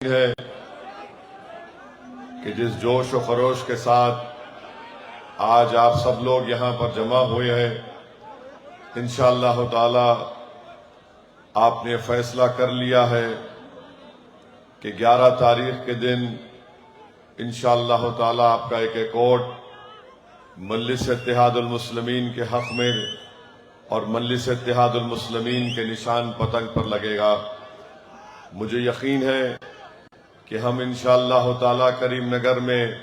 है कि जिस जोश और खरोश के साथ आज आप सब लोग यहाँ पर जमा हुए हैं, इंशाअल्लाह ताला आपने फैसला कर लिया है कि 11 तारीख के दिन इंशाअल्लाह ताला आपका एक एकॉर्ड मजलिस इत्तेहादुल मुस्लिमीन के हक में और मजलिस इत्तेहादुल मुस्लिमीन के निशान पतंग पर लगेगा। मुझे यकीन है कि हम इंशाअल्लाह ताला करीमनगर में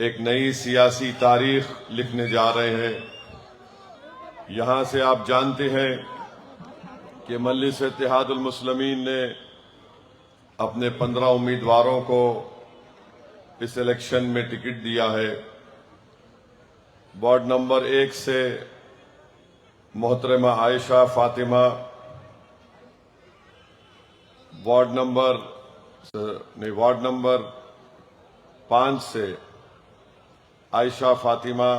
एक नई सियासी तारीख लिखने जा रहे हैं। यहां से आप जानते हैं कि मजलिस इत्तेहादुल मुस्लिमीन ने अपने 15 उम्मीदवारों को इस इलेक्शन में टिकट दिया है। वार्ड नंबर 1 से मोहतरमा आयशा फातिमा, वार्ड नंबर 5 से आयशा फातिमा,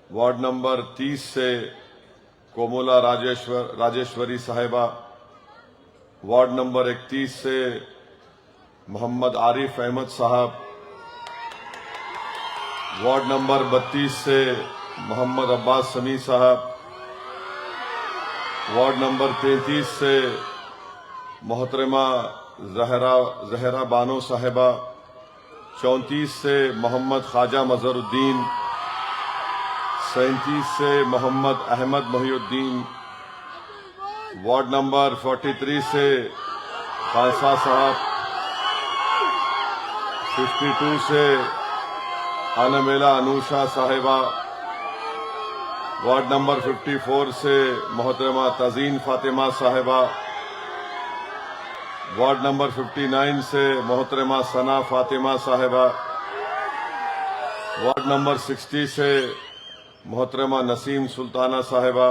वार्ड नंबर 30 से कोमोला राजेश्वरी साहिबा, वार्ड नंबर 31 से मोहम्मद आरिफ अहमद साहब, वार्ड नंबर 32 से मोहम्मद अब्बास समी साहब, वार्ड नंबर 33 से मोहतरमा जहरा बानो साहिबा, 34 से मोहम्मद ख्वाजा मजहरुद्दीन, 37 से मोहम्मद अहमद मोहिउद्दीन, वार्ड नंबर 43 से खालसा साहब, 52 से अनमेला अनूशा साहिबा, वार्ड नंबर 54 से मोहतरमा तजीन फातिमा साहिबा, वार्ड नंबर 59 से मोहतरमा सना फातिमा साहिबा, वार्ड नंबर 60 से मोहतरमा नसीम सुल्ताना साहिबा,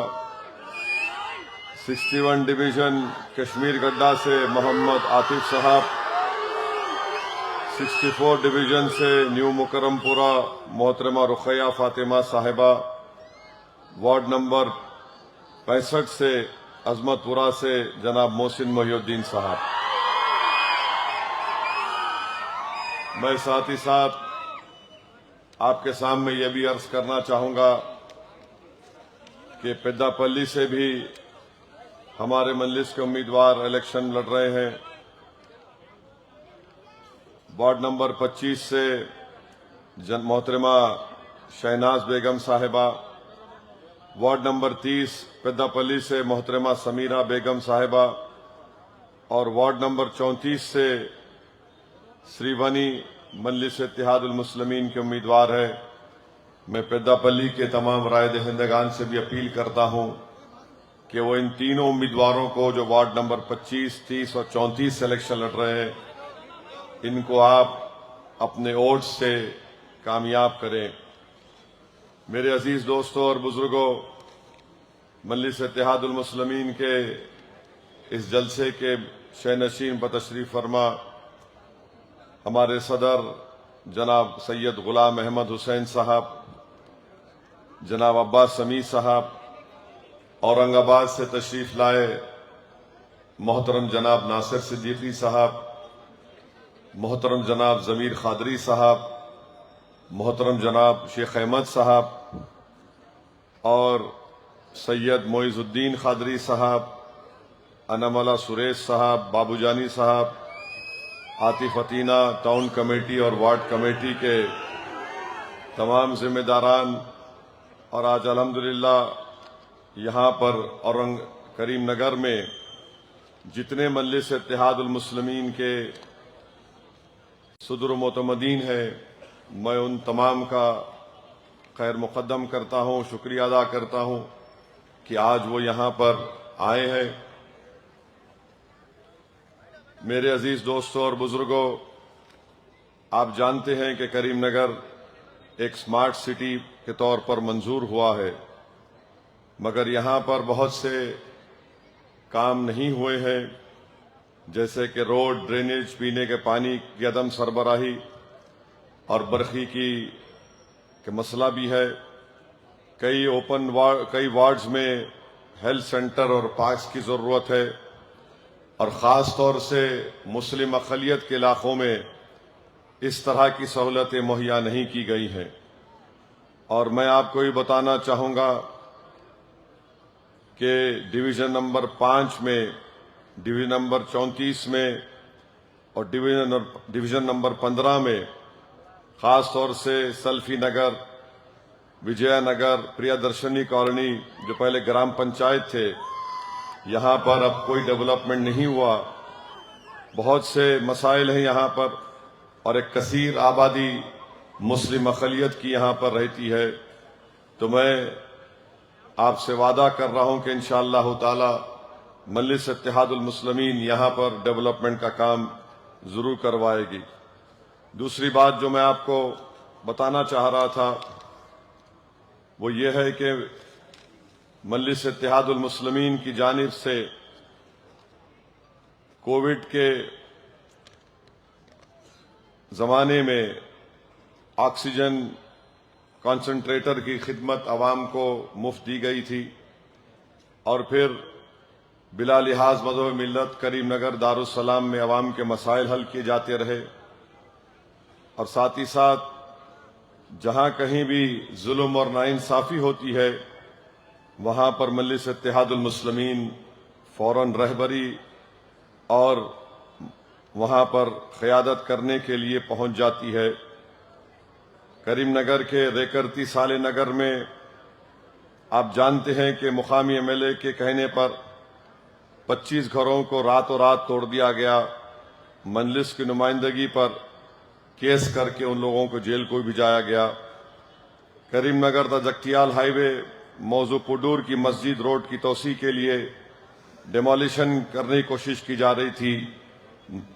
61 डिवीजन कश्मीर गड्ढा से मोहम्मद आतिफ साहब, 64 डिवीजन से न्यू मुकरमपुरा मोहतरमा रुखैया फातिमा साहिबा, वार्ड नंबर 65 से अजमतपुरा से जनाब मोहसिन मोहिउद्दीन साहब। मैं साथ ही साथ आपके सामने यह भी अर्ज करना चाहूंगा कि पेद्दापल्ली से भी हमारे मजलिस के उम्मीदवार इलेक्शन लड़ रहे हैं। वार्ड नंबर 25 से मोहतरमा शहनाज बेगम साहिबा, वार्ड नंबर 30 पेद्दापल्ली से मोहतरमा समीरा बेगम साहिबा और वार्ड नंबर 34 से श्रीवनी मजलिस इत्तेहादुल मुस्लिमीन के उम्मीदवार है। मैं पेद्दापल्ली के तमाम राय दहिंदगान से भी अपील करता हूं कि वो इन तीनों उम्मीदवारों को जो वार्ड नंबर 25, 30 और 34 से इलेक्शन लड़ रहे हैं, इनको आप अपने वोट से कामयाब करें। मेरे अजीज दोस्तों और बुजुर्गों, मजलिस इत्तेहादुल मुस्लिमीन के इस जलसे के शहनशीन बतशरीफ फरमा हमारे सदर जनाब सैयद गुलाम अहमद हुसैन साहब, जनाब अब्बास समी साहब, औरंगाबाद से तशरीफ लाए मोहतरम जनाब नासिर सिद्दीकी साहब, मोहतरम जनाब जमीर खादरी साहब, मोहतरम जनाब शेख अहमद साहब और सैयद मोइजुद्दीन खादरी साहब, अनमला सुरेश साहब, बाबूजानी साहब, आतिफ अतीना, टाउन कमेटी और वार्ड कमेटी के तमाम जिम्मेदारान और आज अल्हम्दुलिल्लाह यहाँ पर करीमनगर में जितने मजलिस इत्तेहादुल मुस्लिमीन के सदर मोतमदीन है, मैं उन तमाम का खैर मुकद्दम करता हूँ, शुक्रिया अदा करता हूँ कि आज वो यहाँ पर आए हैं। मेरे अजीज दोस्तों और बुजुर्गों, आप जानते हैं कि करीमनगर एक स्मार्ट सिटी के तौर पर मंजूर हुआ है, मगर यहाँ पर बहुत से काम नहीं हुए हैं, जैसे कि रोड, ड्रेनेज, पीने के पानी की अदम सरबराही और बरखी के मसला भी है। कई वार्ड्स में हेल्थ सेंटर और पार्क्स की जरूरत है। और ख़ास तौर से मुस्लिम अक़लियत के इलाक़ों में इस तरह की सहूलतें मुहैया नहीं की गई हैं। और मैं आपको ये बताना चाहूँगा कि डिवीज़न नंबर 5 में, डिवीज़न नंबर 34 में और डिवीज़न नंबर 15 में ख़ास तौर से सल्फी नगर, विजयनगर, प्रियदर्शनी कॉलोनी जो पहले ग्राम पंचायत थे, यहाँ पर अब कोई डेवलपमेंट नहीं हुआ। बहुत से मसाइल हैं यहाँ पर और एक कसीर आबादी मुस्लिम अक़लियत की यहाँ पर रहती है। तो मैं आपसे वादा कर रहा हूँ कि इंशाअल्लाह ताला मजलिस इत्तेहादुल मुस्लिमीन यहाँ पर डेवलपमेंट का काम ज़रूर करवाएगी। दूसरी बात जो मैं आपको बताना चाह रहा था वो ये है कि मजलिस इत्तेहादुल मुस्लिमीन की जानिब से कोविड के ज़माने में ऑक्सीजन कॉन्सेंट्रेटर की खिदमत आवाम को मुफ्त दी गई थी और फिर बिला लिहाज मज़हब मिल्लत करीमनगर दारुस्सलाम में आवाम के मसाइल हल किए जाते रहे। और साथ ही साथ जहां कहीं भी जुल्म और नाइंसाफी होती है वहां पर मजलिस इत्तेहादुल मुस्लिमीन फौरन रहबरी और वहां पर क़यादत करने के लिए पहुंच जाती है। करीमनगर के रेकरती साले नगर में आप जानते हैं कि मुकामी एमएलए के कहने पर 25 घरों को रातों रात तोड़ दिया गया। मजलिस की नुमाइंदगी पर केस करके उन लोगों को जेल को भिजाया गया। करीमनगर द जगतियाल हाईवे मौजू पुडूर की मस्जिद रोड की तोसी के लिए डिमोलिशन करने की कोशिश की जा रही थी।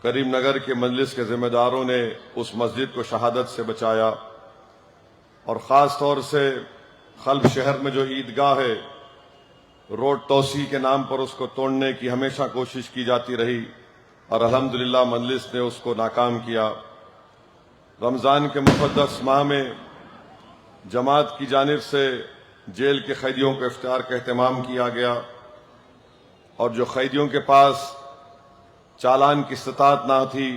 करीमनगर के मजलिस के जिम्मेदारों ने उस मस्जिद को शहादत से बचाया। और ख़ास तौर से खल्ब शहर में जो ईदगाह है, रोड तोसी के नाम पर उसको तोड़ने की हमेशा कोशिश की जाती रही और अल्हम्दुलिल्लाह मजलिस ने उसको नाकाम किया। रमज़ान के मुक़द्दस माह में जमात की जानिब से जेल के कैदियों को इफ्तार का एहतमाम किया गया और जो कैदियों के पास चालान की इस्तात ना थी,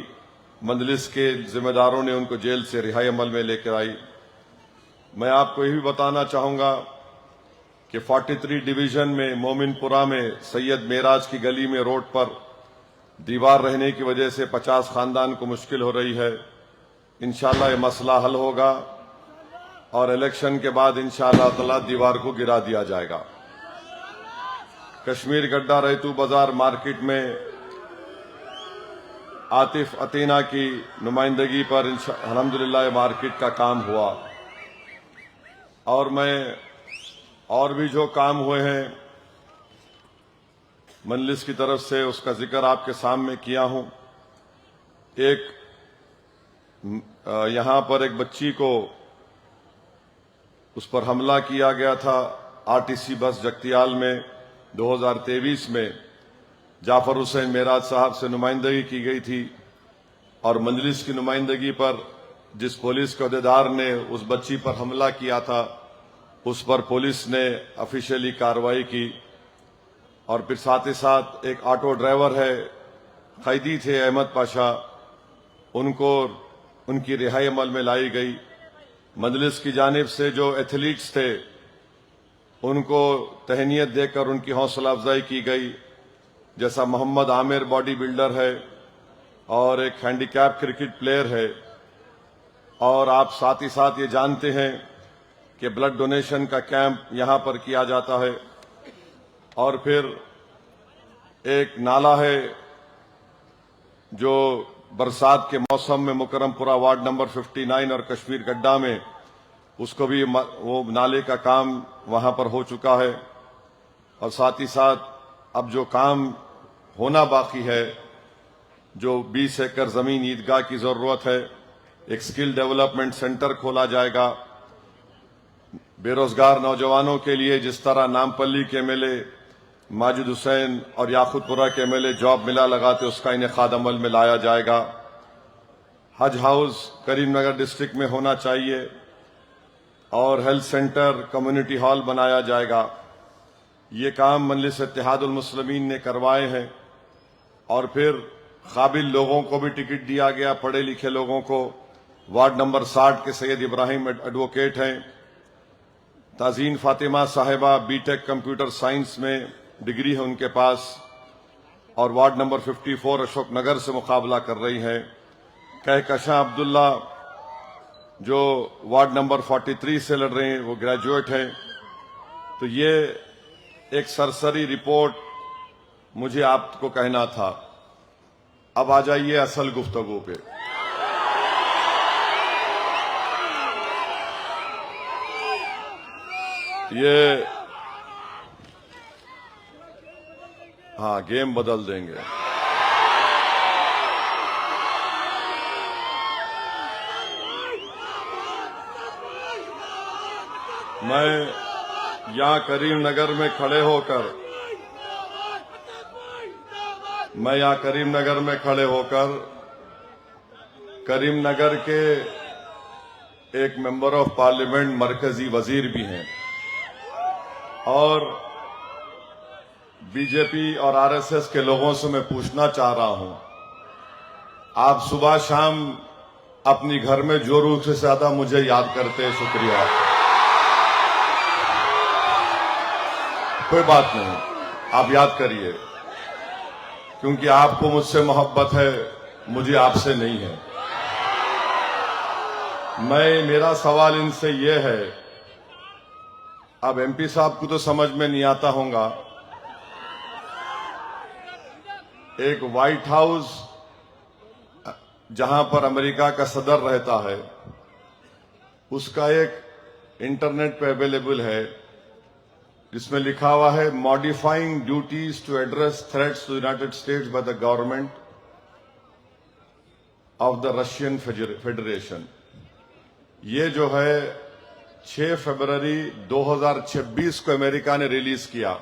मजलिस के जिम्मेदारों ने उनको जेल से रिहाई अमल में लेकर आई। मैं आपको यही बताना चाहूँगा कि 43 डिवीज़न में मोमिनपुरा में सैयद मेराज की गली में रोड पर दीवार रहने की वजह से 50 खानदान को मुश्किल हो रही है। इंशाअल्लाह ये मसला हल होगा और इलेक्शन के बाद इंशाअल्लाह ताला दीवार को गिरा दिया जाएगा। कश्मीर गड्ढा रैतू बाजार मार्केट में आतिफ अतीना की नुमाइंदगी पर अल्हम्दुलिल्लाह मार्केट का काम हुआ। और मैं और भी जो काम हुए हैं मजलिस की तरफ से उसका जिक्र आपके सामने किया हूं। एक यहां पर एक बच्ची को उस पर हमला किया गया था आरटीसी बस जगतियाल में 2023 में। जाफर हुसैन मेराज साहब से नुमाइंदगी की गई थी और मजलिस की नुमाइंदगी पर जिस पुलिस के अहदेदार ने उस बच्ची पर हमला किया था उस पर पुलिस ने ऑफिशियली कार्रवाई की। और फिर साथ ही साथ एक ऑटो ड्राइवर है, कैदी थे अहमद पाशा, उनको उनकी रिहाई अमल में लाई गई। मजलिस की जानिब से जो एथलीट्स थे उनको तहनीत देकर उनकी हौसला अफजाई की गई। जैसा मोहम्मद आमिर बॉडी बिल्डर है और एक हैंडीकैप क्रिकेट प्लेयर है। और आप साथ ही साथ ये जानते हैं कि ब्लड डोनेशन का कैंप यहां पर किया जाता है। और फिर एक नाला है जो बरसात के मौसम में मुकरमपुरा वार्ड नंबर 59 और कश्मीर गड्ढा में उसको भी वो नाले का काम वहां पर हो चुका है। और साथ ही साथ अब जो काम होना बाकी है, जो 20 एकड़ जमीन ईदगाह की जरूरत है, एक स्किल डेवलपमेंट सेंटर खोला जाएगा। बेरोजगार नौजवानों के लिए जिस तरह नामपल्ली के एमएलए माजिद हुसैन और याकूतपुरा के एमएलए जॉब मिला लगाते उसका इनेकाद अमल में लाया जाएगा। हज हाउस करीमनगर डिस्ट्रिक्ट में होना चाहिए और हेल्थ सेंटर कम्युनिटी हॉल बनाया जाएगा। ये काम मजलिस इत्तेहादुल मुस्लिमीन ने करवाए हैं। और फिर काबिल लोगों को भी टिकट दिया गया, पढ़े लिखे लोगों को। वार्ड नंबर 60 के सैयद इब्राहिम एडवोकेट हैं। ताजीन फातिमा साहिबा बीटेक कंप्यूटर साइंस में डिग्री है उनके पास, और वार्ड नंबर 54 अशोक नगर से मुकाबला कर रही हैं। कहकशां अब्दुल्ला जो वार्ड नंबर 43 से लड़ रहे हैं, वो ग्रेजुएट हैं। तो ये एक सरसरी रिपोर्ट मुझे आपको कहना था। अब आ जाइए असल गुफ्तगू पे। ये हाँ, गेम बदल देंगे। मैं यहां करीमनगर में खड़े होकर करीमनगर के एक मेंबर ऑफ पार्लियामेंट मरकजी वजीर भी हैं और बीजेपी और आरएसएस के लोगों से मैं पूछना चाह रहा हूं, आप सुबह शाम अपनी घर में जो रूह से ज्यादा मुझे याद करते हैं, शुक्रिया। कोई बात नहीं, आप याद करिए, क्योंकि आपको मुझसे मोहब्बत है, मुझे आपसे नहीं है। मेरा सवाल इनसे यह है, अब एमपी साहब को तो समझ में नहीं आता होगा, एक व्हाइट हाउस जहां पर अमेरिका का सदर रहता है, उसका एक इंटरनेट पे अवेलेबल है जिसमें लिखा हुआ है modifying duties to address threats to United States by the government of the Russian federation. ये जो है 6 फरवरी 2026 को अमेरिका ने रिलीज किया।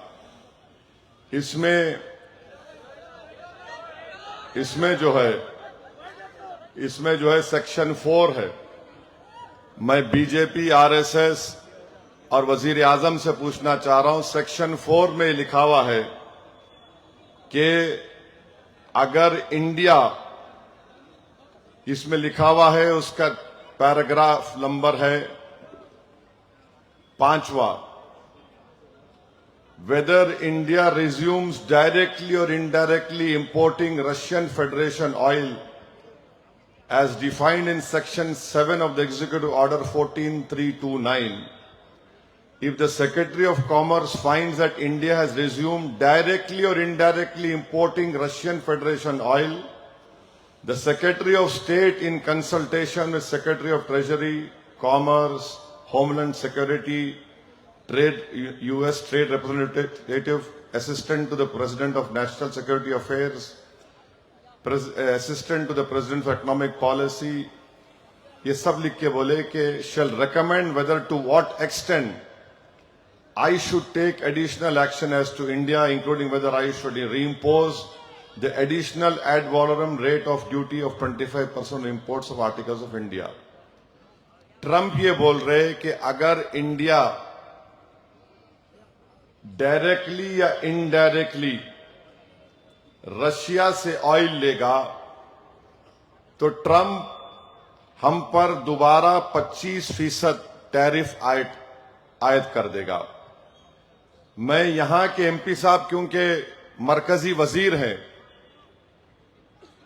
इसमें जो है सेक्शन 4 है। मैं बीजेपी, आरएसएस और वजीर आजम से पूछना चाह रहा हूं, सेक्शन 4 में लिखा हुआ है कि अगर इंडिया, इसमें लिखा हुआ है, उसका पैराग्राफ नंबर है 5वां, whether India resumes directly or indirectly importing Russian Federation oil as defined in Section 7 of the Executive Order 14329, if the Secretary of Commerce finds that India has resumed directly or indirectly importing Russian Federation oil, the Secretary of State, in consultation with Secretary of Treasury, Commerce, Homeland Security, Trade, U.S. Trade Representative, Assistant to the President of National Security Affairs, Assistant to the President for Economic Policy, ये सब लिख के बोले कि shall recommend whether to what extent I should take additional action as to India, including whether I should reimpose the additional ad valorem rate of duty of 25% imports of articles of India. Trump ये बोल रहे कि अगर India directly या indirectly Russia से oil लेगा तो Trump हम पर दोबारा 25% टैरिफ आयद कर देगा। मैं यहां के एमपी साहब, क्योंकि मरकजी वजीर हैं,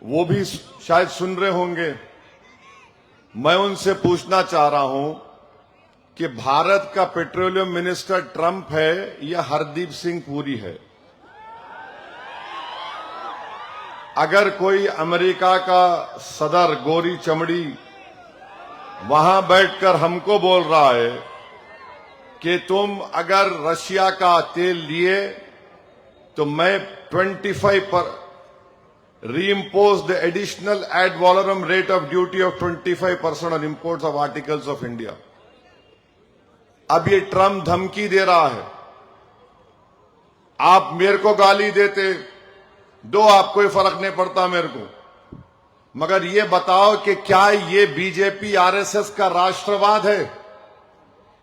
वो भी शायद सुन रहे होंगे, मैं उनसे पूछना चाह रहा हूं कि भारत का पेट्रोलियम मिनिस्टर ट्रंप है या हरदीप सिंह पुरी है? अगर कोई अमेरिका का सदर गोरी चमड़ी वहां बैठकर हमको बोल रहा है कि तुम अगर रशिया का तेल लिए तो मैं 25 पर reimpose the additional ad valorem rate of duty of 25% on imports of articles of India. अब ये ट्रंप धमकी दे रहा है। आप मेरे को गाली देते दो, आप कोई फर्क नहीं पड़ता मेरे को, मगर ये बताओ कि क्या ये बीजेपी आरएसएस का राष्ट्रवाद है?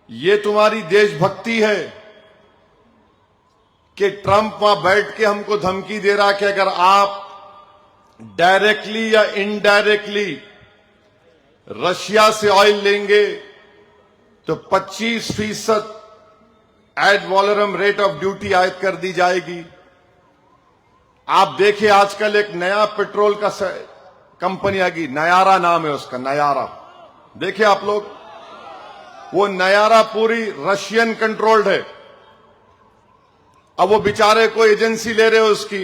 ये तुम्हारी देशभक्ति है कि ट्रंप वहां बैठ के हमको धमकी दे रहा कि अगर आप डायरेक्टली या इनडायरेक्टली रशिया से ऑयल लेंगे तो 25% एड वॉलरम रेट ऑफ ड्यूटी आयद कर दी जाएगी। आप देखिए आजकल एक नया पेट्रोल का कंपनी आ गई, नयारा नाम है उसका, नयारा। देखिए आप लोग, वो नयारा पूरी रशियन कंट्रोल्ड है। अब वो बेचारे को एजेंसी ले रहे हो उसकी,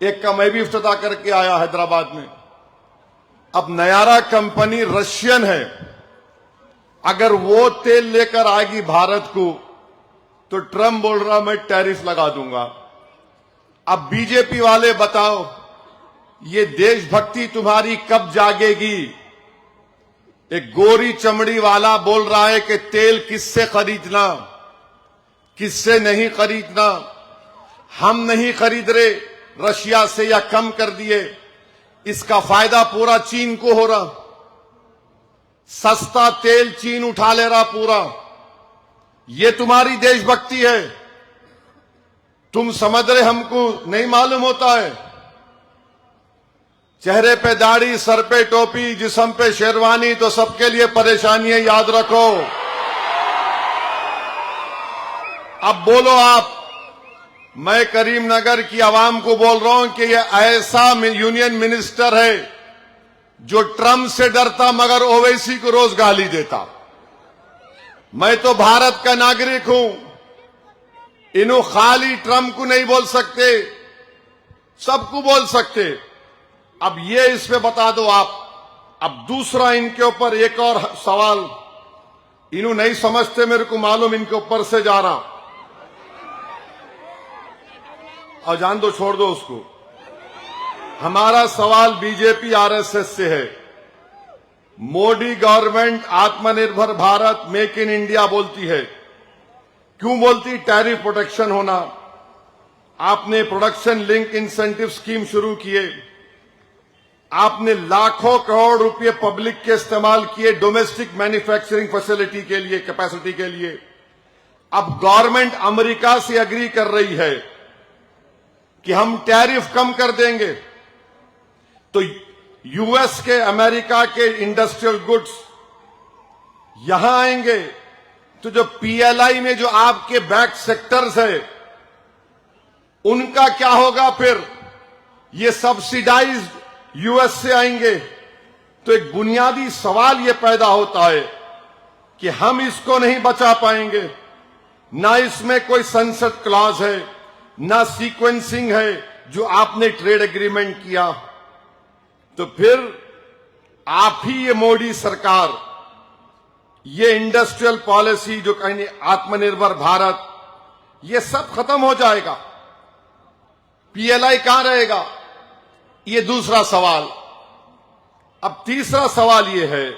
एक का मैं भी इफ्तिताह करके आया हैदराबाद में। अब नयारा कंपनी रशियन है, अगर वो तेल लेकर आएगी भारत को तो ट्रम्प बोल रहा मैं टैरिफ लगा दूंगा। अब बीजेपी वाले बताओ, ये देशभक्ति तुम्हारी कब जागेगी? एक गोरी चमड़ी वाला बोल रहा है कि तेल किससे खरीदना, किससे नहीं खरीदना। हम नहीं खरीद रहे रशिया से या कम कर दिए, इसका फायदा पूरा चीन को हो रहा। सस्ता तेल चीन उठा ले रहा पूरा। ये तुम्हारी देशभक्ति है? तुम समझ रहे, हमको नहीं मालूम होता है? चेहरे पे दाढ़ी, सर पे टोपी, जिस्म पे शेरवानी, तो सबके लिए परेशानी है, याद रखो। अब बोलो आप, मैं करीमनगर की आवाम को बोल रहा हूं कि ये ऐसा यूनियन मिनिस्टर है जो ट्रम्प से डरता मगर ओवैसी को रोज गाली देता। मैं तो भारत का नागरिक हूं, इन्हों खाली ट्रम्प को नहीं बोल सकते, सबको बोल सकते। अब ये इस पे बता दो आप। अब दूसरा इनके ऊपर एक और सवाल, इन्हों नहीं समझते, मेरे को मालूम इनके ऊपर से जा रहा, और जान दो, छोड़ दो उसको। हमारा सवाल बीजेपी आरएसएस से है। मोदी गवर्नमेंट आत्मनिर्भर भारत, मेक इन इंडिया बोलती है, क्यों बोलती? टैरिफ प्रोटेक्शन होना। आपने प्रोडक्शन लिंक इंसेंटिव स्कीम शुरू किए, आपने लाखों करोड़ रुपए पब्लिक के इस्तेमाल किए डोमेस्टिक मैन्युफैक्चरिंग फैसिलिटी के लिए, कैपेसिटी के लिए। अब गवर्नमेंट अमेरिका से एग्री कर रही है कि हम टैरिफ कम कर देंगे, तो यूएस के, अमेरिका के इंडस्ट्रियल गुड्स यहां आएंगे, तो जो पीएलआई में जो आपके बैक सेक्टर्स है उनका क्या होगा? फिर ये सब्सिडाइज्ड यूएस से आएंगे। तो एक बुनियादी सवाल ये पैदा होता है कि हम इसको नहीं बचा पाएंगे, ना इसमें कोई सनसेट क्लॉज है, ना सीक्वेंसिंग है जो आपने ट्रेड एग्रीमेंट किया। तो फिर आप ही ये मोदी सरकार, ये इंडस्ट्रियल पॉलिसी जो कहीं आत्मनिर्भर भारत, ये सब खत्म हो जाएगा। पीएलआई कहां रहेगा? ये दूसरा सवाल। अब तीसरा सवाल ये है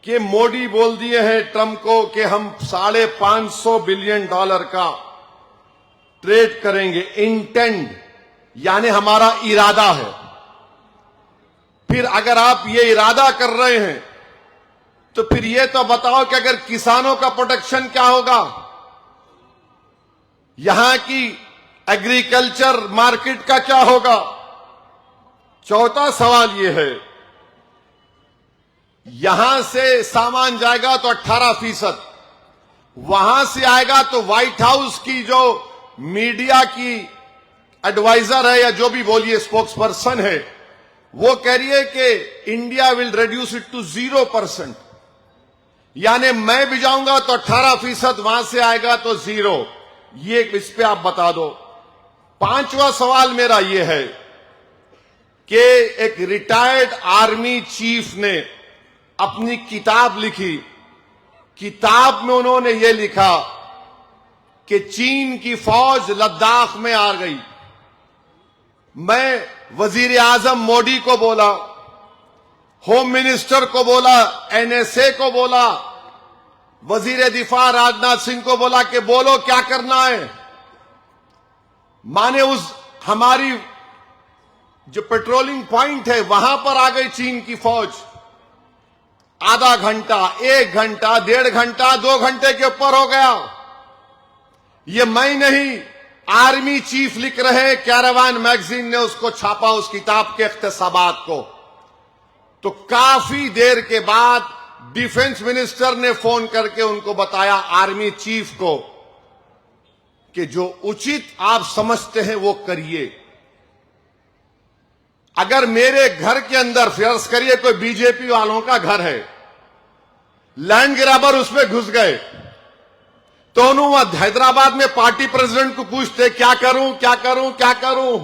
कि मोदी बोल दिए हैं ट्रंप को कि हम $550 बिलियन का ट्रेड करेंगे। इंटेंड यानी हमारा इरादा है। फिर अगर आप ये इरादा कर रहे हैं तो फिर ये तो बताओ कि अगर किसानों का प्रोटेक्शन क्या होगा? यहां की एग्रीकल्चर मार्केट का क्या होगा? चौथा सवाल यह है, यहां से सामान जाएगा तो 18%, वहां से आएगा तो व्हाइट हाउस की जो मीडिया की एडवाइजर है या जो भी बोलिए स्पोक्स पर्सन है, वो कह रही है कि India will reduce it to 0%। यानी मैं भी जाऊंगा तो 18%, वहां से आएगा तो 0। ये इस पे आप बता दो। पांचवा सवाल मेरा ये है कि एक रिटायर्ड आर्मी चीफ ने अपनी किताब लिखी, किताब में उन्होंने ये लिखा कि चीन की फौज लद्दाख में आ गई। मैं वजीर आजम मोदी को बोला, होम मिनिस्टर को बोला, एनएसए को बोला, वजीर दिफा राजनाथ सिंह को बोला कि बोलो क्या करना है। माने उस हमारी जो पेट्रोलिंग पॉइंट है वहां पर आ गई चीन की फौज। आधा घंटा, 1 घंटा, 1.5 घंटा, 2 घंटे के ऊपर हो गया। ये मैं नहीं, आर्मी चीफ लिख रहे हैं, कैरावान मैगजीन ने उसको छापा, उस किताब के इख्तिसाबात को। तो काफी देर के बाद डिफेंस मिनिस्टर ने फोन करके उनको बताया, आर्मी चीफ को, कि जो उचित आप समझते हैं वो करिए। अगर मेरे घर के अंदर फर्ज करिए कोई बीजेपी वालों का घर है, लैंड ग्रैबर उसमें घुस गए, तो उन्होंने हैदराबाद में पार्टी प्रेसिडेंट को पूछते क्या करूं क्या करूं क्या करूं,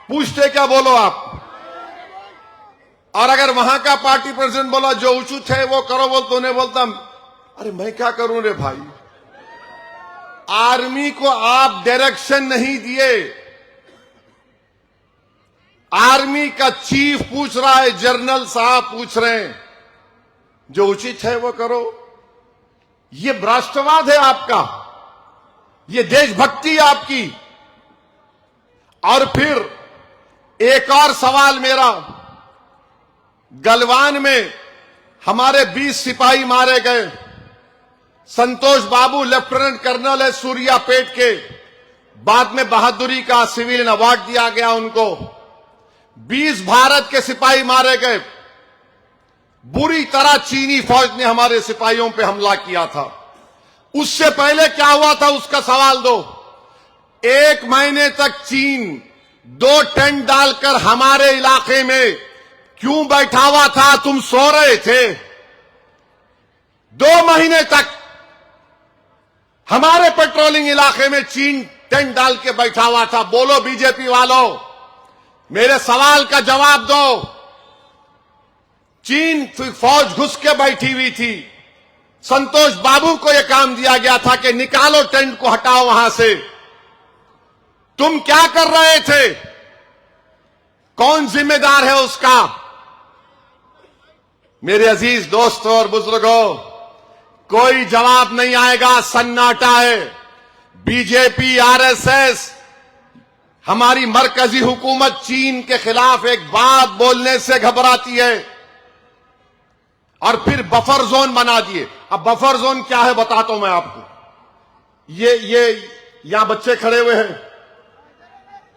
पूछते क्या, बोलो आप। और अगर वहां का पार्टी प्रेसिडेंट बोला जो उचित है वो करो, बोल तो उन्हें बोलता अरे मैं क्या करूं रे भाई। आर्मी को आप डायरेक्शन नहीं दिए, आर्मी का चीफ पूछ रहा है, जनरल साहब पूछ रहे हैं, जो उचित है वो करो। ये राष्ट्रवाद है आपका, ये देशभक्ति है आपकी। और फिर एक और सवाल मेरा, गलवान में हमारे 20 सिपाही मारे गए, संतोष बाबू लेफ्टिनेंट कर्नल है सूर्यापेट के, बाद में बहादुरी का सिविलियन अवार्ड दिया गया उनको। 20 भारत के सिपाही मारे गए, बुरी तरह चीनी फौज ने हमारे सिपाहियों पे हमला किया था। उससे पहले क्या हुआ था उसका सवाल दो। 1 महीने तक चीन 2 टेंट डालकर हमारे इलाके में क्यों बैठा हुआ था, तुम सो रहे थे। 2 महीने तक हमारे पेट्रोलिंग इलाके में चीन टेंट डाल के बैठा हुआ था। बोलो बीजेपी वालों, मेरे सवाल का जवाब दो। चीन फौज घुस के बैठी हुई थी, संतोष बाबू को यह काम दिया गया था कि निकालो टेंट को, हटाओ वहां से। तुम क्या कर रहे थे, कौन जिम्मेदार है उसका। मेरे अजीज दोस्तों और बुजुर्गों, कोई जवाब नहीं आएगा, सन्नाटा है। बीजेपी, आरएसएस, हमारी मरकजी हुकूमत चीन के खिलाफ एक बात बोलने से घबराती है और फिर बफर जोन बना दिए। अब बफर जोन क्या है बताता हूं मैं आपको। ये यहां बच्चे खड़े हुए हैं,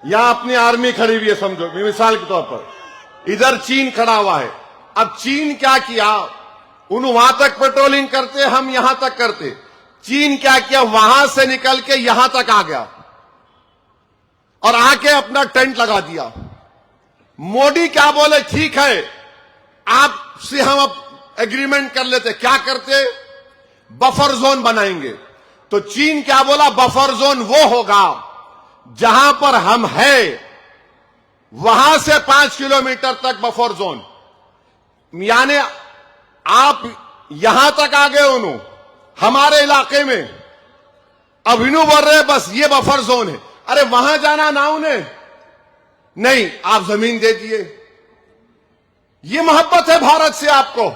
यहां अपनी आर्मी खड़ी हुई है, समझो मिसाल के तौर पर। इधर चीन खड़ा हुआ है। अब चीन क्या किया, उन वहां तक पेट्रोलिंग करते, हम यहां तक करते। चीन क्या किया, वहां से निकल के यहां तक आ गया और आके अपना टेंट लगा दिया। मोदी क्या बोले, ठीक है आपसे हम अब एग्रीमेंट कर लेते, क्या करते, बफर जोन बनाएंगे। तो चीन क्या बोला, बफर जोन वो होगा जहां पर हम हैं वहां से 5 किलोमीटर तक बफर जोन, यानी आप यहां तक आ गए उन्हों हमारे इलाके में, अब इन्हों बोल रहे बस ये बफर जोन है। अरे वहां जाना ना उन्हें, नहीं आप जमीन दे दिए। ये मोहब्बत है भारत से आपको।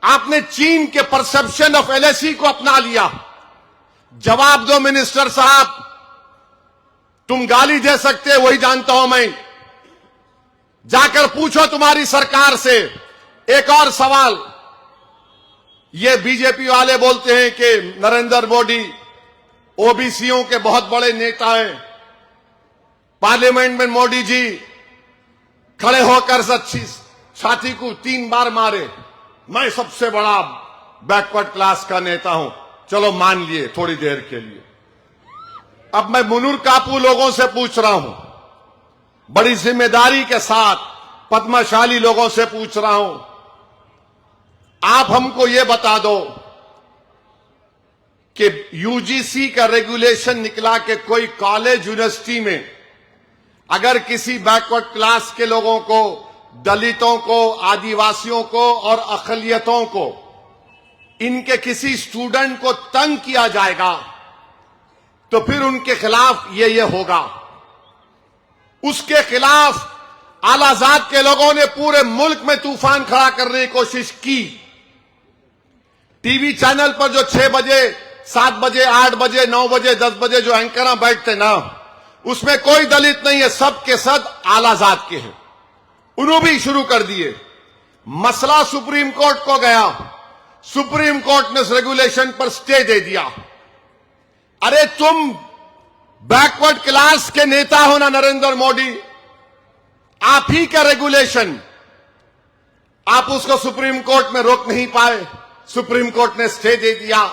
आपने चीन के परसेप्शन ऑफ एलएसी को अपना लिया। जवाब दो मिनिस्टर साहब, तुम गाली दे सकते हो वही जानता हूं मैं, जाकर पूछो तुम्हारी सरकार से। एक और सवाल, ये बीजेपी वाले बोलते हैं कि नरेंद्र मोदी ओबीसीओं के बहुत बड़े नेता हैं। पार्लियामेंट में मोदी जी खड़े होकर सच्ची छाती को 3 बार मारे, मैं सबसे बड़ा बैकवर्ड क्लास का नेता हूं। चलो मान लिए थोड़ी देर के लिए। अब मैं मुनूर कापू लोगों से पूछ रहा हूं, बड़ी जिम्मेदारी के साथ पद्मशाली लोगों से पूछ रहा हूं, आप हमको यह बता दो कि यूजीसी का रेगुलेशन निकला कि कोई कॉलेज यूनिवर्सिटी में अगर किसी बैकवर्ड क्लास के लोगों को, दलितों को, आदिवासियों को और अकलियतों को, इनके किसी स्टूडेंट को तंग किया जाएगा तो फिर उनके खिलाफ ये होगा। उसके खिलाफ आलाजाद के लोगों ने पूरे मुल्क में तूफान खड़ा करने की कोशिश की। टीवी चैनल पर जो 6 बजे, 7 बजे, 8 बजे, 9 बजे, 10 बजे जो एंकर बैठते ना, उसमें कोई दलित नहीं है, सब के सब आलाजाद के हैं। उन्होंने भी शुरू कर दिए। मसला सुप्रीम कोर्ट को गया, सुप्रीम कोर्ट ने उस रेगुलेशन पर स्टे दे दिया। अरे तुम बैकवर्ड क्लास के नेता हो ना नरेंद्र मोदी, आप ही का रेगुलेशन, आप उसको सुप्रीम कोर्ट में रोक नहीं पाए, सुप्रीम कोर्ट ने स्टे दे दिया।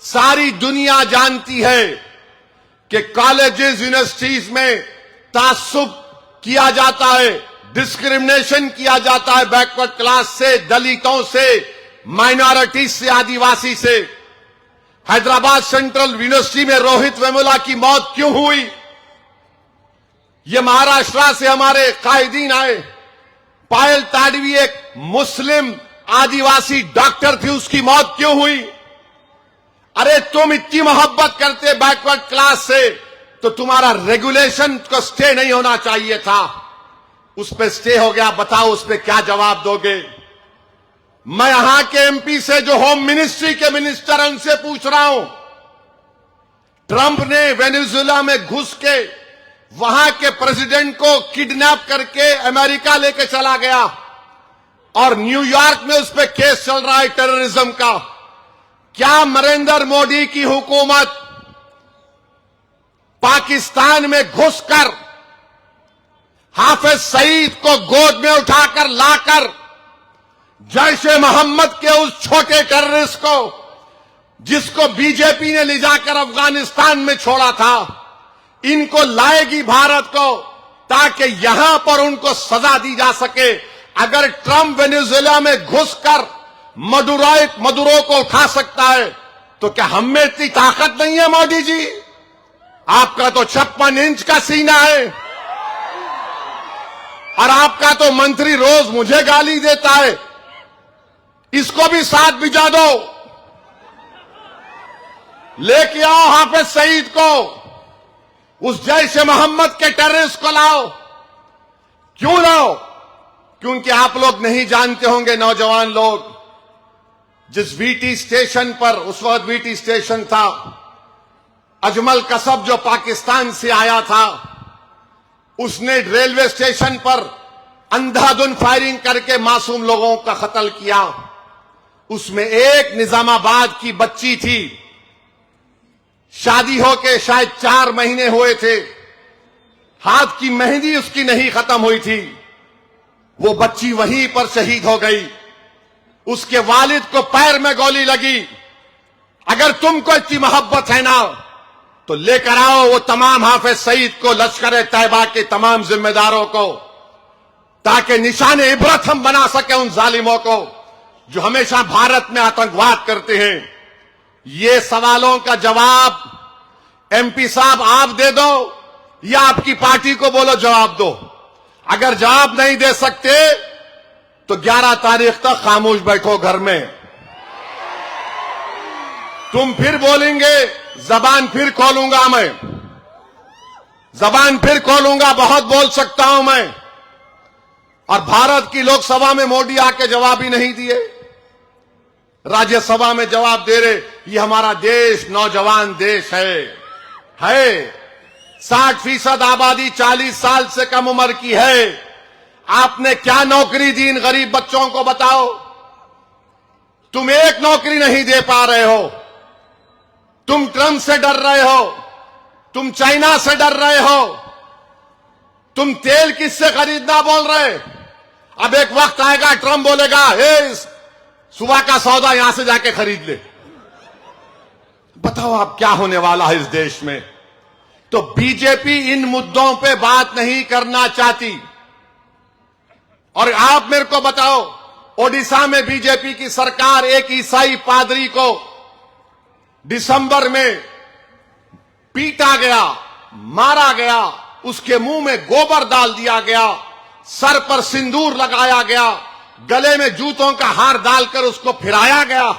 सारी दुनिया जानती है कि कॉलेजेस यूनिवर्सिटीज में तासुब किया जाता है, डिस्क्रिमिनेशन किया जाता है बैकवर्ड क्लास से, दलितों से, माइनॉरिटीज से, आदिवासी से। हैदराबाद सेंट्रल यूनिवर्सिटी में रोहित वेमुला की मौत क्यों हुई? ये महाराष्ट्र से हमारे कायदीन आए। पायल ताडवी एक मुस्लिम आदिवासी डॉक्टर थी, उसकी मौत क्यों हुई? अरे तुम इतनी मोहब्बत करते बैकवर्ड क्लास से, तो तुम्हारा रेगुलेशन को स्टे नहीं होना चाहिए था। उस पर स्टे हो गया, बताओ उस पर क्या जवाब दोगे? मैं यहां के एमपी से जो होम मिनिस्ट्री के मिनिस्टर हैं उनसे पूछ रहा हूं, ट्रंप ने वेनेजुएला में घुस के वहां के प्रेसिडेंट को किडनैप करके अमेरिका लेके चला गया और न्यूयॉर्क में उस पर केस चल रहा है टेररिज्म का। क्या नरेंद्र मोदी की हुकूमत पाकिस्तान में घुसकर हाफिज सईद को गोद में उठाकर लाकर जैश-ए मोहम्मद के उस छोटे टेररिस्ट को, जिसको बीजेपी ने ले जाकर अफगानिस्तान में छोड़ा था, इनको लाएगी भारत को ताकि यहां पर उनको सजा दी जा सके? अगर ट्रंप वेनेजुएला में घुसकर मदुरो को उठा सकता है, तो क्या हम में इतनी ताकत नहीं है? मोदी जी, आपका तो 56 इंच का सीना है और आपका तो मंत्री रोज मुझे गाली देता है, इसको भी साथ भिजा दो, लेके आओ हाफिज सईद को, उस जैश-ए मोहम्मद के टेररिस्ट को लाओ। क्यों लाओ? क्योंकि आप लोग नहीं जानते होंगे, नौजवान लोग, जिस वीटी स्टेशन पर, उस वक्त वीटी स्टेशन था, अजमल कसब जो पाकिस्तान से आया था, उसने रेलवे स्टेशन पर अंधाधुंध फायरिंग करके मासूम लोगों का कत्ल किया। उसमें एक निजामाबाद की बच्ची थी, शादी होके शायद 4 महीने हुए थे, हाथ की मेहंदी उसकी नहीं खत्म हुई थी, वो बच्ची वहीं पर शहीद हो गई। उसके वालिद को पैर में गोली लगी। अगर तुमको इतनी मोहब्बत है ना, तो लेकर आओ वो तमाम हाफिज सईद को, लश्कर-ए-तैयबा के तमाम जिम्मेदारों को, ताकि निशाने इबरत हम बना सके उन जालिमों को जो हमेशा भारत में आतंकवाद करते हैं। ये सवालों का जवाब एमपी साहब आप दे दो या आपकी पार्टी को बोलो जवाब दो। अगर जवाब नहीं दे सकते तो 11 तारीख तक खामोश बैठो घर में। तुम फिर बोलेंगे, जबान फिर खोलूंगा मैं, जबान फिर खोलूंगा, बहुत बोल सकता हूं मैं। और भारत की लोकसभा में मोदी आके जवाब ही नहीं दिए, राज्यसभा में जवाब दे रहे। ये हमारा देश नौजवान देश है 60% आबादी 40 साल से कम उम्र की है। आपने क्या नौकरी दी इन गरीब बच्चों को, बताओ? तुम एक नौकरी नहीं दे पा रहे हो। तुम ट्रंप से डर रहे हो, तुम चाइना से डर रहे हो, तुम तेल किससे खरीदना बोल रहे। अब एक वक्त आएगा ट्रंप बोलेगा, हे सुबह का सौदा यहां से जाके खरीद ले। बताओ आप क्या होने वाला है इस देश में। तो बीजेपी इन मुद्दों पे बात नहीं करना चाहती। और आप मेरे को बताओ, ओडिशा में बीजेपी की सरकार एक ईसाई पादरी को दिसंबर में पीटा गया, मारा गया, उसके मुंह में गोबर डाल दिया गया, सर पर सिंदूर लगाया गया, गले में जूतों का हार डालकर उसको फिराया गया।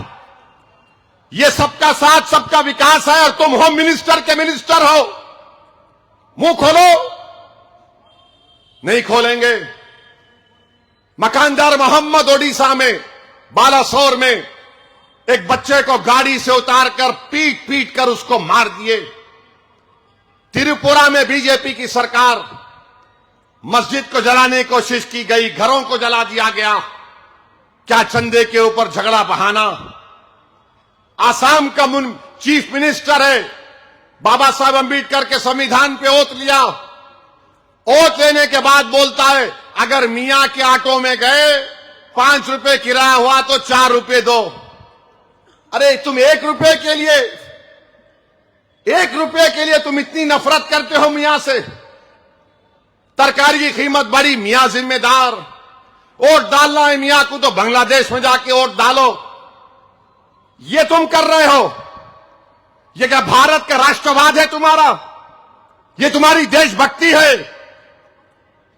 ये सबका साथ सबका विकास है और तुम होम मिनिस्टर के मिनिस्टर हो। मुंह खोलो, नहीं खोलेंगे। मकानदार मोहम्मद ओडिशा में बालासोर में एक बच्चे को गाड़ी से उतारकर पीट पीट कर उसको मार दिए। त्रिपुरा में बीजेपी की सरकार, मस्जिद को जलाने की कोशिश की गई, घरों को जला दिया गया। क्या चंदे के ऊपर झगड़ा बहाना। आसाम का चीफ मिनिस्टर है, बाबा साहब अंबेडकर के संविधान पे ओथ लिया। ओथ लेने के बाद बोलता है अगर मियां के ऑटो में गए 5 रुपए किराया हुआ तो 4 रुपए दो। अरे तुम 1 रुपए के लिए तुम इतनी नफरत करते हो मियां से। तरकारी की कीमत बढ़ी, मियां जिम्मेदार। वोट डालना है मियां को तो बांग्लादेश में जाके वोट डालो। ये तुम कर रहे हो। ये क्या भारत का राष्ट्रवाद है तुम्हारा? ये तुम्हारी देशभक्ति है?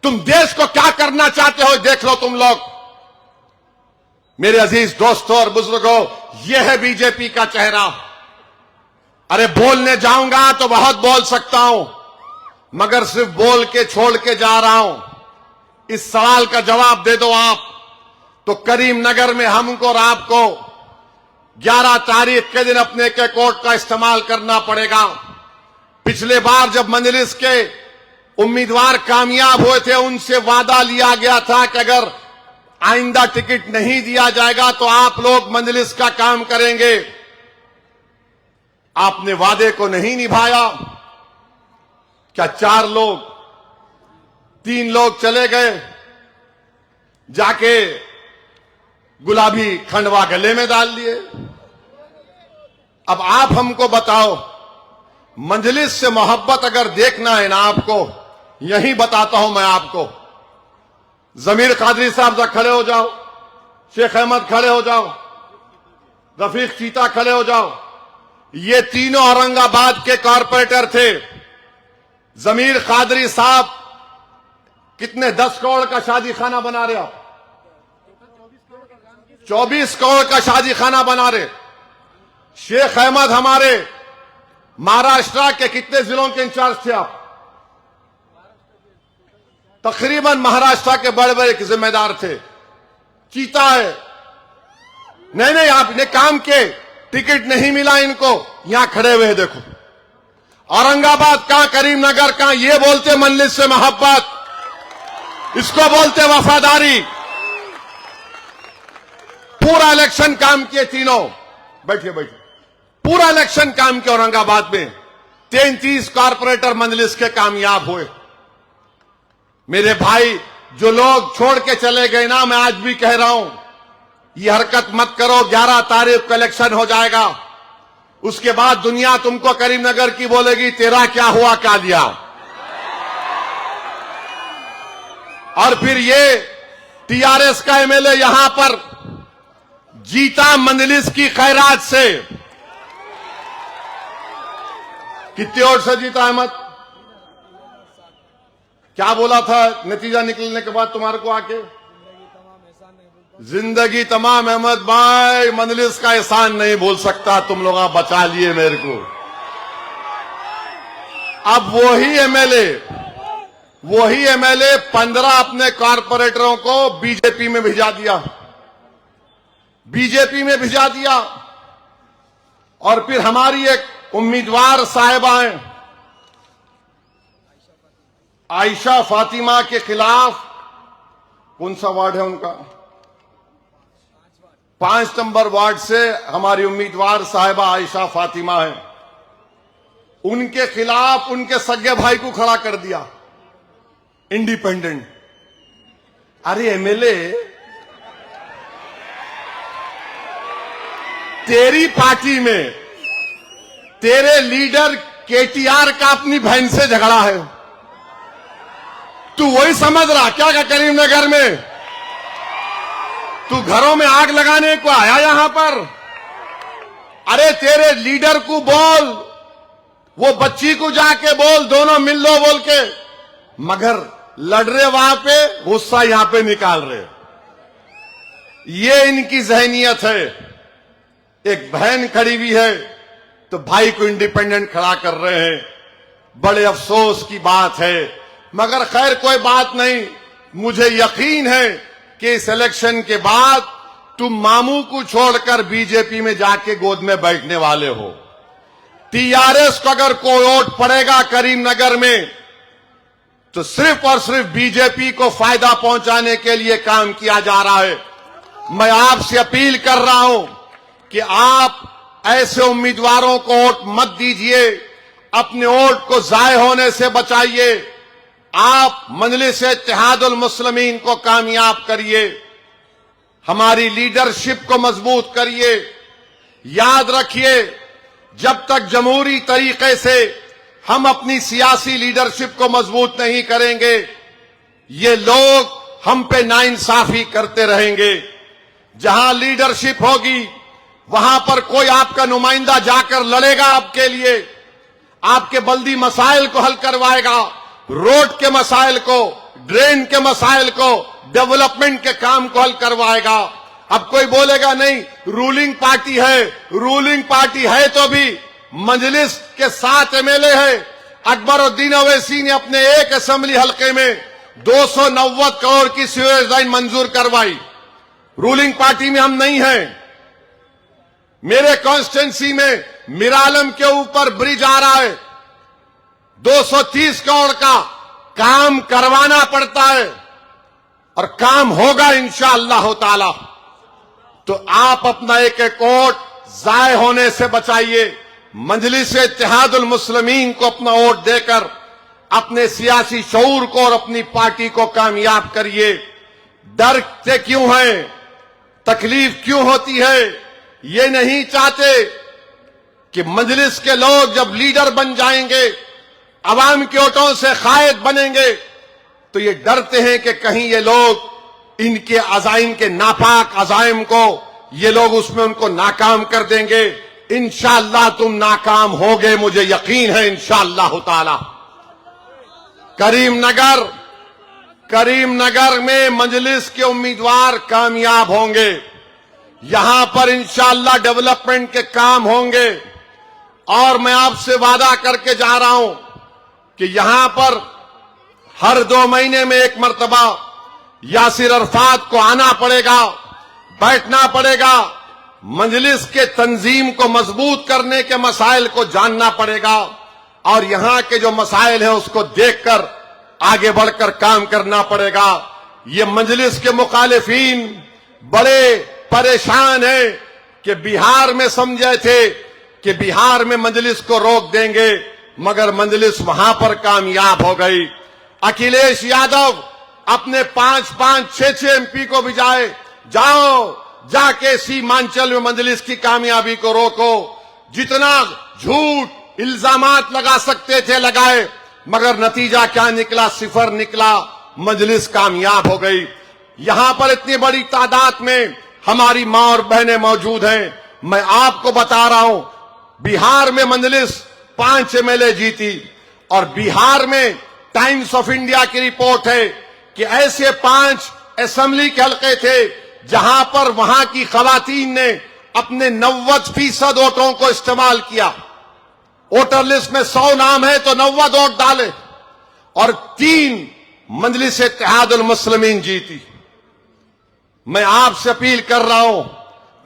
तुम देश को क्या करना चाहते हो देख लो तुम लोग। मेरे अजीज दोस्तों और बुजुर्गों, यह है बीजेपी का चेहरा। अरे बोलने जाऊंगा तो बहुत बोल सकता हूं, मगर सिर्फ बोल के छोड़ के जा रहा हूं। इस सवाल का जवाब दे दो आप। तो करीमनगर में हमको और आपको 11 तारीख के दिन अपने के कोर्ट का इस्तेमाल करना पड़ेगा। पिछले बार जब मजलिस के उम्मीदवार कामयाब हुए थे, उनसे वादा लिया गया था कि अगर आइंदा टिकट नहीं दिया जाएगा तो आप लोग मजलिस का काम करेंगे। आपने वादे को नहीं निभाया। क्या 4 लोग 3 लोग चले गए, जाके गुलाबी खंडवा गले में डाल लिए। अब आप हमको बताओ, मजलिस से मोहब्बत अगर देखना है ना आपको, यही बताता हूं मैं आपको। जमीर कादरी साहब तक खड़े हो जाओ, शेख अहमद खड़े हो जाओ, रफीक चीता खड़े हो जाओ। ये तीनों औरंगाबाद के कॉरपोरेटर थे। जमीर कादरी साहब कितने 10 करोड़ का शादी खाना बना रहे आप? 24 करोड़ का शादी खाना बना रहे। शेख अहमद हमारे महाराष्ट्र के कितने जिलों के इंचार्ज थे आप? तकरीबन महाराष्ट्र के बड़े बड़े जिम्मेदार थे। चीता है, नहीं आपने काम के टिकट नहीं मिला इनको, यहां खड़े हुए हैं देखो। औरंगाबाद का, करीमनगर का, ये बोलते मजलिस से मोहब्बत, इसको बोलते वफादारी। पूरा इलेक्शन काम किए तीनों। बैठिए। पूरा इलेक्शन काम किया औरंगाबाद में। 33 कॉरपोरेटर मजलिस के कामयाब हुए। मेरे भाई, जो लोग छोड़ के चले गए ना, मैं आज भी कह रहा हूं, ये हरकत मत करो। 11 तारीख को इलेक्शन हो जाएगा। उसके बाद दुनिया तुमको करीमनगर की बोलेगी तेरा क्या हुआ क्या दिया। और फिर ये टीआरएस का एमएलए यहां पर जीता मजलिस की खैरात से। कितने वोट से जीता अहमद? क्या बोला था नतीजा निकलने के बाद तुम्हारे को आके? जिंदगी तमाम। अहमद भाई, मजलिस का एहसान नहीं भूल सकता। तुम लोग बचा लिए मेरे को। अब वही एमएलए 15 अपने कॉरपोरेटरों को बीजेपी में भिजा दिया। और फिर हमारी एक उम्मीदवार साहिबा हैं, आयशा फातिमा के खिलाफ, कौन सा वार्ड है उनका? 5 नंबर वार्ड से हमारी उम्मीदवार साहिबा आयशा फातिमा है। उनके खिलाफ उनके सगे भाई को खड़ा कर दिया, इंडिपेंडेंट। अरे एमएलए, तेरी पार्टी में तेरे लीडर केटीआर का अपनी बहन से झगड़ा है, तू वही समझ रहा क्या करीमनगर में? तू घरों में आग लगाने को आया यहां पर? अरे तेरे लीडर को बोल, वो बच्ची को जाके बोल, दोनों मिल लो बोल के। मगर लड़ रहे वहां पे, गुस्सा यहां पे निकाल रहे। ये इनकी जहनियत है। एक बहन खड़ी हुई है तो भाई को इंडिपेंडेंट खड़ा कर रहे हैं। बड़े अफसोस की बात है, मगर खैर कोई बात नहीं। मुझे यकीन है कि इस इलेक्शन के बाद तुम मामू को छोड़कर बीजेपी में जाके गोद में बैठने वाले हो। टीआरएस को अगर कोई वोट पड़ेगा करीमनगर में, तो सिर्फ और सिर्फ बीजेपी को फायदा पहुंचाने के लिए काम किया जा रहा है। मैं आपसे अपील कर रहा हूं कि आप ऐसे उम्मीदवारों को वोट मत दीजिए। अपने वोट को जाय होने से बचाइए। आप मजलिस इत्तेहादुल मुस्लिमीन को कामयाब करिए, हमारी लीडरशिप को मजबूत करिए। याद रखिए, जब तक जमहूरी तरीके से हम अपनी सियासी लीडरशिप को मजबूत नहीं करेंगे, ये लोग हम पे नाइंसाफी करते रहेंगे। जहां लीडरशिप होगी वहां पर कोई आपका नुमाइंदा जाकर लड़ेगा आपके लिए, आपके बल्दी मसाइल को हल करवाएगा, रोड के मसाइल को, ड्रेन के मसाइल को, डेवलपमेंट के काम को हल करवाएगा। अब कोई बोलेगा नहीं रूलिंग पार्टी है, रूलिंग पार्टी है तो भी मजलिस के 7 एमएलए है। अकबरुद्दीन ओवैसी ने अपने एक असेंबली हलके में 290 करोड़ की सीवरेज लाइन मंजूर करवाई। रूलिंग पार्टी में हम नहीं हैं। मेरे कॉन्स्टिट्यूंसी में मिरालम के ऊपर ब्रिज आ रहा है, 230 करोड़ का काम करवाना पड़ता है और काम होगा इंशाअल्लाह ताला। तो आप अपना एक एक वोट जाय होने से बचाइए। मजलिस इत्तेहादुल मुस्लिमीन को अपना वोट देकर अपने सियासी शऊर को और अपनी पार्टी को कामयाब करिए। डरते क्यों हैं, तकलीफ क्यों होती है? ये नहीं चाहते कि मजलिस के लोग जब लीडर बन जाएंगे, अवाम के वोटों से कायद बनेंगे, तो ये डरते हैं कि कहीं ये लोग इनके अजाइम के नापाक अजाइम को ये लोग उसमें उनको नाकाम कर देंगे। इंशाअल्लाह तुम नाकाम होगे, मुझे यकीन है इंशाअल्लाह ताला। करीमनगर में मजलिस के उम्मीदवार कामयाब होंगे। यहां पर इंशाअल्लाह डेवलपमेंट के काम होंगे और मैं आपसे वादा करके जा रहा हूं कि यहां पर हर 2 महीने में एक मर्तबा यासिर अरफात को आना पड़ेगा, बैठना पड़ेगा, मजलिस के तंजीम को मजबूत करने के मसाइल को जानना पड़ेगा और यहां के जो मसाइल हैं उसको देखकर आगे बढ़कर काम करना पड़ेगा। ये मजलिस के मुखालिफीन बड़े परेशान हैं कि बिहार में समझे थे कि बिहार में मजलिस को रोक देंगे, मगर मजलिस वहां पर कामयाब हो गई। अखिलेश यादव अपने 5-5, 6-6 एमपी को भिजाए, जाओ जाके सीमांचल में मजलिस की कामयाबी को रोको। जितना झूठ इल्जामात लगा सकते थे लगाए, मगर नतीजा क्या निकला? 0 निकला। मजलिस कामयाब हो गई। यहां पर इतनी बड़ी तादाद में हमारी मां और बहनें मौजूद हैं। मैं आपको बता रहा हूं, बिहार में मजलिस 5 एमएलए जीती और बिहार में टाइम्स ऑफ इंडिया की रिपोर्ट है कि ऐसे 5 असेंबली के हल्के थे जहां पर वहां की खवातीन ने अपने 90% वोटों को इस्तेमाल किया। वोटर लिस्ट में 100 नाम है तो 90 वोट डाले और 3 मजलिस इत्तेहादुल मुस्लिमीन जीती। मैं आपसे अपील कर रहा हूं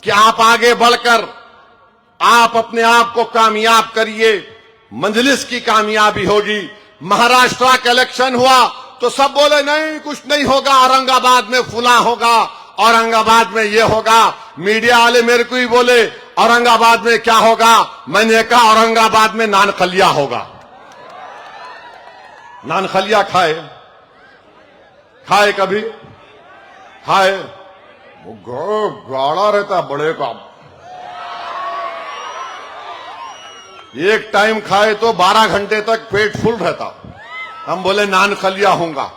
कि आप आगे बढ़कर आप अपने आप को कामयाब करिए। मजलिस की कामयाबी होगी। महाराष्ट्र का इलेक्शन हुआ तो सब बोले नहीं कुछ नहीं होगा, औरंगाबाद में फुला होगा, औरंगाबाद में ये होगा। मीडिया वाले मेरे को ही बोले औरंगाबाद में क्या होगा? मैंने कहा औरंगाबाद में नानखलिया होगा। नानखलिया खाए कभी? खाए? वो गाढ़ा रहता बड़े का। एक टाइम खाए तो 12 घंटे तक पेट फुल रहता। हम बोले नानखलिया होगा।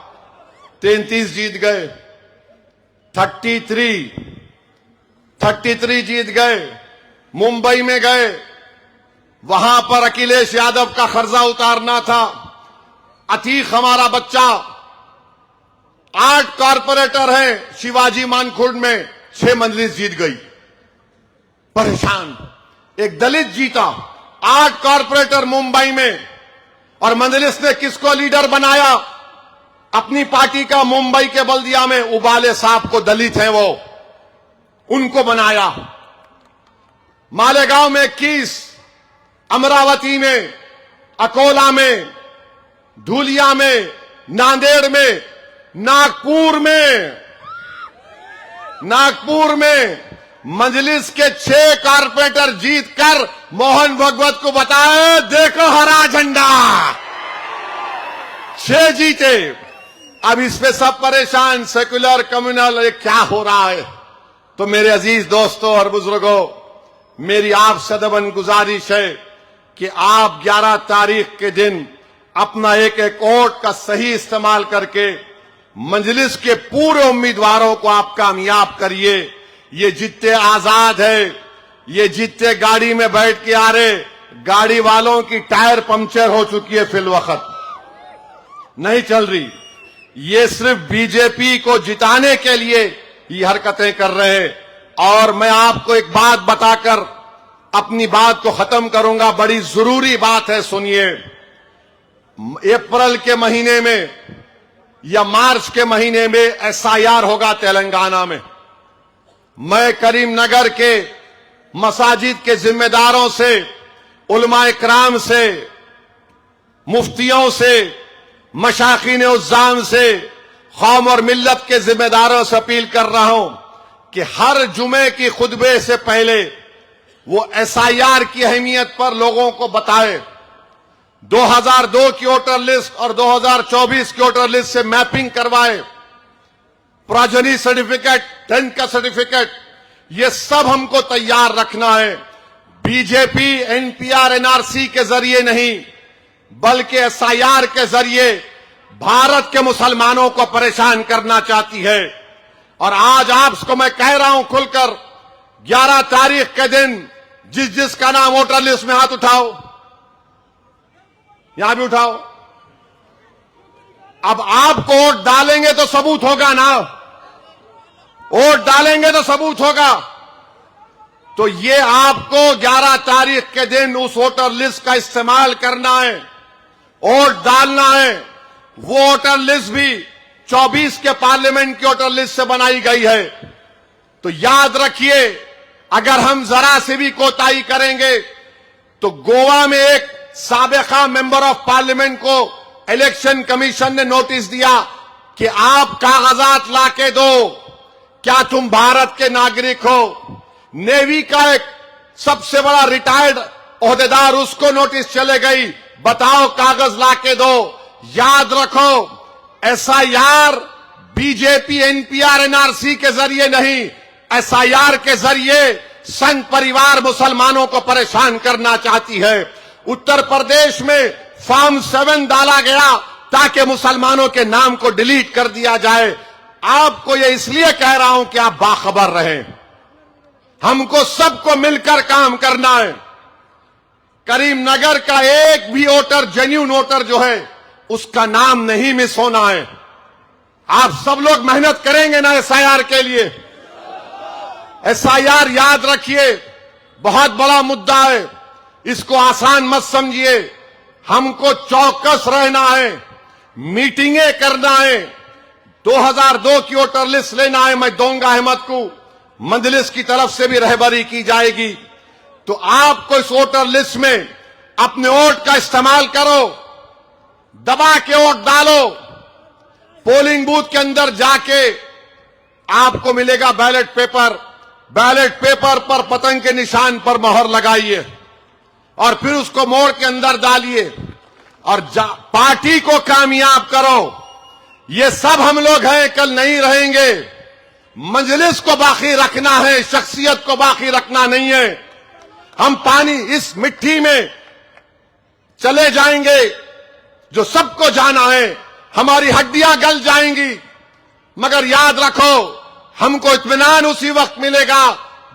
33 जीत गए, 33 जीत गए। मुंबई में गए, वहां पर अखिलेश यादव का खर्जा उतारना था। अतीक हमारा बच्चा, 8 कारपोरेटर हैं शिवाजी मानखुर्द में, 6 मजलिस जीत गई। परेशान। एक दलित जीता, 8 कारपोरेटर मुंबई में, और मजलिस ने किसको लीडर बनाया? अपनी पार्टी का मुंबई के बल्दिया में उबाले साहब को, दलित हैं वो, उनको बनाया। मालेगांव में 21, अमरावती में, अकोला में, धुलिया में, नांदेड़ में, नागपुर में मजलिस के 6 कारपोरेटर जीतकर मोहन भगवत को बताए, देखो हरा झंडा। 6 जीते। अब इस पे सब परेशान, सेक्युलर कम्युनल, ये क्या हो रहा है। तो मेरे अजीज दोस्तों और बुजुर्गों, मेरी आप सदबन गुजारिश है कि आप 11 तारीख के दिन अपना एक एक वोट का सही इस्तेमाल करके मजलिस के पूरे उम्मीदवारों को आप कामयाब करिए। ये जितने आजाद है, ये जितने गाड़ी में बैठ के आ रहे, गाड़ी वालों की टायर पंक्चर हो चुकी है, फिलवक्त नहीं चल रही। ये सिर्फ बीजेपी को जिताने के लिए ये हरकतें कर रहे हैं। और मैं आपको एक बात बताकर अपनी बात को खत्म करूंगा, बड़ी जरूरी बात है, सुनिए। अप्रैल के महीने में या मार्च के महीने में एसआईआर होगा तेलंगाना में। मैं करीमनगर के मसाजिद के जिम्मेदारों से, उलमाए कराम से, मुफ्तियों से, मशाखीन उज़्ज़ाम से, कौम और मिल्लत के जिम्मेदारों से अपील कर रहा हूं कि हर जुमे की खुतबे से पहले वो एसआईआर की अहमियत पर लोगों को बताए। 2002 की वोटर लिस्ट और 2024 की वोटर लिस्ट से मैपिंग करवाए। प्रोजनी सर्टिफिकेट, 10th का सर्टिफिकेट, ये सब हमको तैयार रखना है। बीजेपी एनपीआर एनआरसी के जरिए नहीं, बल्कि एसआईआर के जरिए भारत के मुसलमानों को परेशान करना चाहती है। और आज आपको मैं कह रहा हूं खुलकर, 11 तारीख के दिन जिस जिसका नाम वोटर लिस्ट में, हाथ उठाओ, यहां भी उठाओ। अब आपको वोट डालेंगे तो सबूत होगा ना, वोट डालेंगे तो सबूत होगा। तो ये आपको 11 तारीख के दिन उस वोटर लिस्ट का इस्तेमाल करना है, वोट डालना है। वो वोटर लिस्ट भी 24 के पार्लियामेंट की वोटर लिस्ट से बनाई गई है। तो याद रखिए, अगर हम जरा से भी कोताही करेंगे तो गोवा में एक साबिका मेंबर ऑफ पार्लियामेंट को इलेक्शन कमीशन ने नोटिस दिया कि आप कागजात लाके दो, क्या तुम भारत के नागरिक हो। नेवी का एक सबसे बड़ा रिटायर्ड ओहदेदार, उसको नोटिस चले गई, बताओ कागज लाके दो। याद रखो, एसआईआर बीजेपी एनपीआर एनआरसी के जरिए नहीं, एसआईआर के जरिए संघ परिवार मुसलमानों को परेशान करना चाहती है। उत्तर प्रदेश में फॉर्म 7 डाला गया ताकि मुसलमानों के नाम को डिलीट कर दिया जाए। आपको यह इसलिए कह रहा हूं कि आप बाखबर रहें। हमको सबको मिलकर काम करना है। करीमनगर का एक भी वोटर, जेन्युइन वोटर जो है, उसका नाम नहीं मिस होना है। आप सब लोग मेहनत करेंगे ना एसआईआर के लिए। एसआईआर याद रखिए, बहुत बड़ा मुद्दा है, इसको आसान मत समझिए। हमको चौकस रहना है, मीटिंगें करना है। 2002 की वोटर लिस्ट लेना है, मैं दूंगा अहमद को, मजलिस की तरफ से भी रहबरी की जाएगी। तो आपको इस वोटर लिस्ट में अपने वोट का इस्तेमाल करो, दबा के वोट डालो। पोलिंग बूथ के अंदर जाके आपको मिलेगा बैलेट पेपर, बैलेट पेपर पर पतंग के निशान पर मोहर लगाइए और फिर उसको मोड़ के अंदर डालिए और पार्टी को कामयाब करो। ये सब हम लोग हैं, कल नहीं रहेंगे। मजलिस को बाकी रखना है, शख्सियत को बाकी रखना नहीं है। हम पानी इस मिट्टी में चले जाएंगे जो सबको जाना है, हमारी हड्डियां गल जाएंगी, मगर याद रखो, हमको इत्मीनान उसी वक्त मिलेगा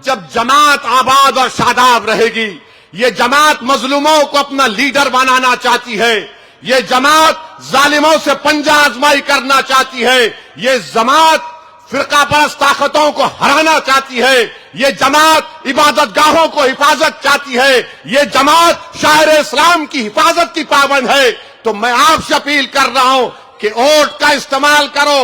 जब जमात आबाद और शादाब रहेगी। ये जमात मजलूमों को अपना लीडर बनाना चाहती है, ये जमात जालिमों से पंजा आजमाई करना चाहती है, ये जमात फिरकापरस्त ताकतों को हराना चाहती है, ये जमात इबादत गाहों को हिफाजत चाहती है, ये जमात शायर इस्लाम की हिफाजत की पाबंद है। तो मैं आपसे अपील कर रहा हूं कि वोट का इस्तेमाल करो,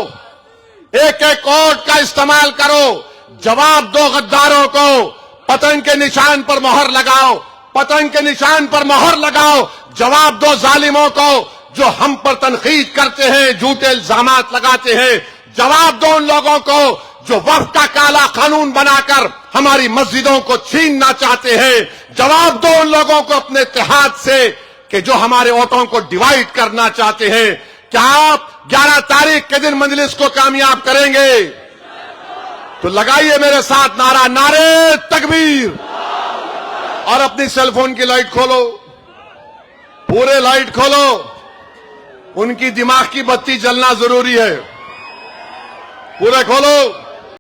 एक एक वोट का इस्तेमाल करो। जवाब दो गद्दारों को, पतंग के निशान पर मोहर लगाओ, पतंग के निशान पर मोहर लगाओ। जवाब दो जालिमों को जो हम पर तनकीद करते हैं, झूठे इल्जामात लगाते हैं। जवाब दो उन लोगों को जो वक्फ का काला कानून बनाकर हमारी मस्जिदों को छीनना चाहते हैं। जवाब दो उन लोगों को अपने इत्तेहाद से कि जो हमारे वोटों को डिवाइड करना चाहते हैं। क्या आप 11 तारीख के दिन मजलिस को कामयाब करेंगे? तो लगाइए मेरे साथ नारा, नारे तकबीर। और अपनी सेलफोन की लाइट खोलो, पूरे लाइट खोलो। उनकी दिमाग की बत्ती जलना जरूरी है। पूरे खोलो।